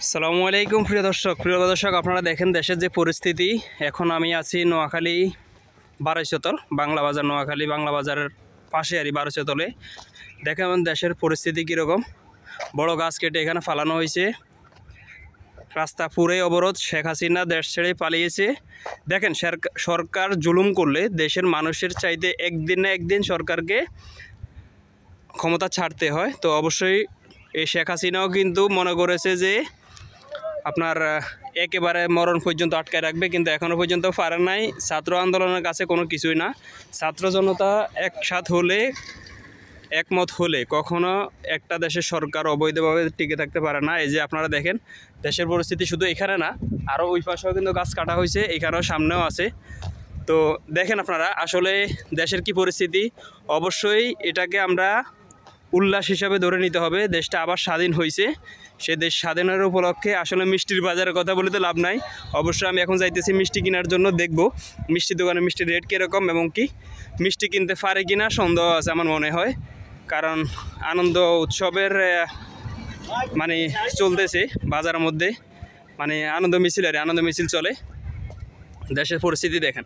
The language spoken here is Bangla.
আসসালামু আলাইকুম প্রিয় দর্শক আপনারা দেখেন দেশের যে পরিস্থিতি। এখন আমি আছি নোয়াখালী বারোইশতল বাংলা বাজার, নোয়াখালী বাংলা বাজারের পাশে আর বারোইশতলে। দেখেন দেশের পরিস্থিতি কীরকম। বড় গাছ কেটে এখানে ফালানো হয়েছে, রাস্তা পুরোই অবরোধ। শেখ হাসিনা দেশ ছেড়ে পালিয়েছে। দেখেন সরকার জুলুম করলে দেশের মানুষের চাইতে একদিন না একদিন সরকারকে ক্ষমতা ছাড়তে হয়। তো অবশ্যই এই শেখ হাসিনাও কিন্তু মনে করেছে যে আপনার একেবারে মরণ পর্যন্ত আটকায় রাখবে, কিন্তু এখনও পর্যন্ত পারে নাই। ছাত্র আন্দোলনের কাছে কোনো কিছুই না। ছাত্র জনতা একসাথ হলে, একমত হলে কখনো একটা দেশের সরকার অবৈধভাবে টিকে থাকতে পারে না। এই যে আপনারা দেখেন দেশের পরিস্থিতি, শুধু এখানে না আরও ওই পাশেও কিন্তু গাছ কাটা হয়েছে, এখানেও সামনেও আছে। তো দেখেন আপনারা আসলে দেশের কি পরিস্থিতি। অবশ্যই এটাকে আমরা উল্লাস হিসাবে ধরে নিতে হবে। দেশটা আবার স্বাধীন হয়েছে, সে দেশ স্বাধীনের উপলক্ষে আসলে মিষ্টির বাজারের কথা বলে তো লাভ নাই। অবশ্যই আমি এখন যাইতেছি মিষ্টি কেনার জন্য, দেখব মিষ্টি দোকানে মিষ্টির রেট কীরকম এবং কি মিষ্টি কিনতে পারে কিনা সন্দেহ আছে আমার মনে হয়। কারণ আনন্দ উৎসবের মানে চলতেছে বাজারের মধ্যে, মানে আনন্দ মিছিল চলে। দেশের পরিস্থিতি দেখেন।